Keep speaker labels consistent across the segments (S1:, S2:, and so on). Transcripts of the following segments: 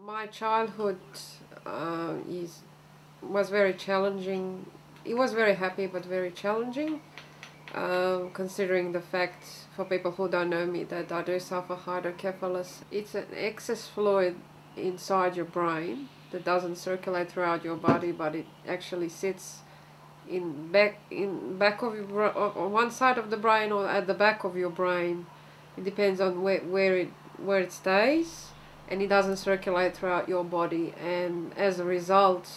S1: My childhood was very challenging. It was very happy but very challenging, considering the fact, for people who don't know me, that I do suffer hydrocephalus. It's an excess fluid inside your brain that doesn't circulate throughout your body, but it actually sits in back of your on one side of the brain or at the back of your brain. It depends on where it stays, and it doesn't circulate throughout your body. And as a result,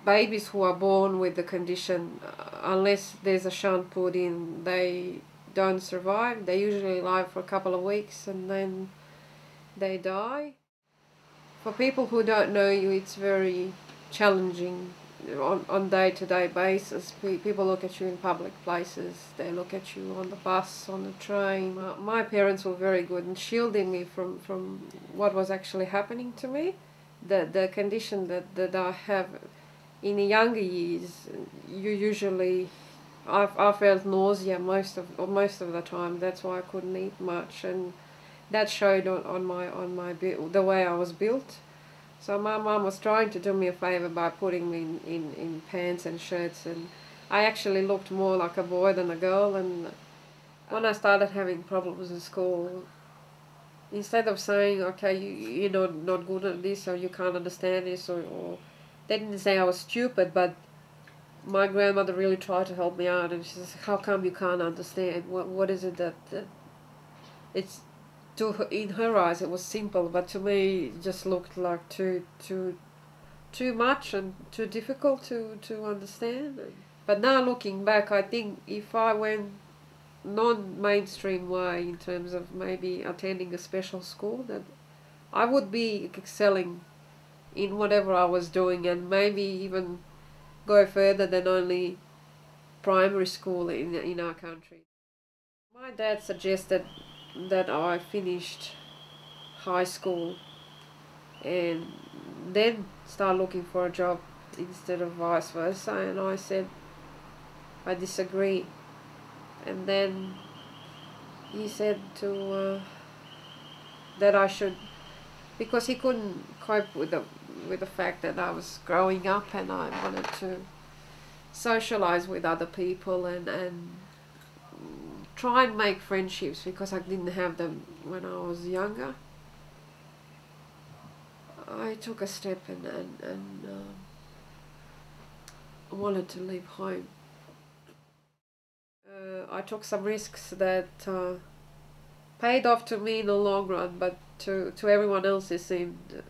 S1: babies who are born with the condition, unless there's a shunt put in, they don't survive. They usually live for a couple of weeks and then they die. For people who don't know you, it's very challenging on day-to-day basis. People look at you in public places, they look at you on the bus, on the train. My parents were very good in shielding me from what was actually happening to me. The condition that I have in the younger years, you usually, I felt nausea most of the time. That's why I couldn't eat much, and that showed on my the way I was built. So my mum was trying to do me a favour by putting me in pants and shirts, and I actually looked more like a boy than a girl. And when I started having problems in school, instead of saying, okay, you're not good at this, or you can't understand this, or they didn't say I was stupid, but my grandmother really tried to help me out, and she says, how come you can't understand? What is it that it's in her eyes it was simple, but to me it just looked like too much and too difficult to understand. But now looking back, I think if I went non-mainstream way in terms of maybe attending a special school, that I would be excelling in whatever I was doing, and maybe even go further than only primary school in our country. My dad suggested that I finished high school and then start looking for a job instead of vice versa, and I said I disagree. And then he said that I should, because he couldn't cope with the fact that I was growing up and I wanted to socialize with other people and try and make friendships, because I didn't have them when I was younger. I took a step and wanted to leave home. I took some risks that paid off to me in the long run, but to everyone else it seemed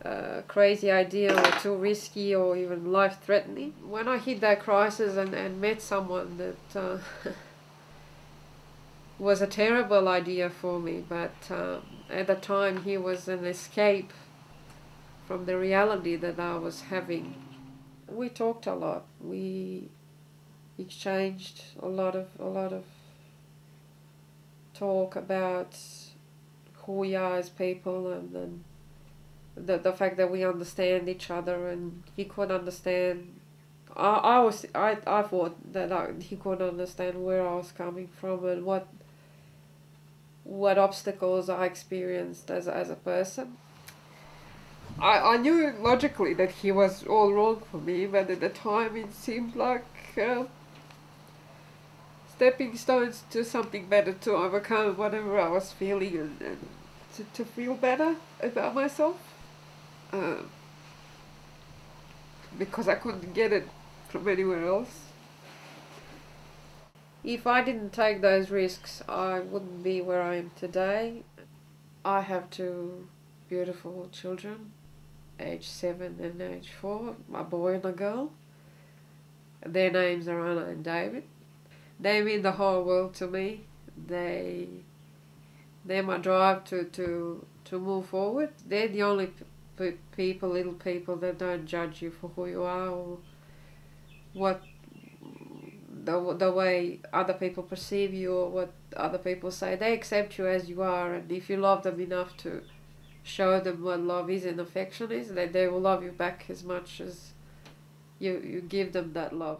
S1: a crazy idea or too risky or even life-threatening. When I hit that crisis and met someone that was a terrible idea for me, but at the time he was an escape from the reality that I was having. We talked a lot. We exchanged a lot of talk about who we are as people, and the fact that we understand each other, and he could understand. I thought that he could understand where I was coming from and what obstacles I experienced as a person. I knew logically that he was all wrong for me, but at the time it seemed like stepping stones to something better, to overcome whatever I was feeling, and to feel better about myself. Uh, because I couldn't get it from anywhere else. If I didn't take those risks, I wouldn't be where I am today. I have two beautiful children, age 7 and age 4, a boy and a girl. Their names are Anna and David. They mean the whole world to me. They're my drive to move forward. They're the only little people that don't judge you for who you are, or what the way other people perceive you, or what other people say. They accept you as you are, and if you love them enough to show them what love is and affection is, they will love you back as much as you give them that love.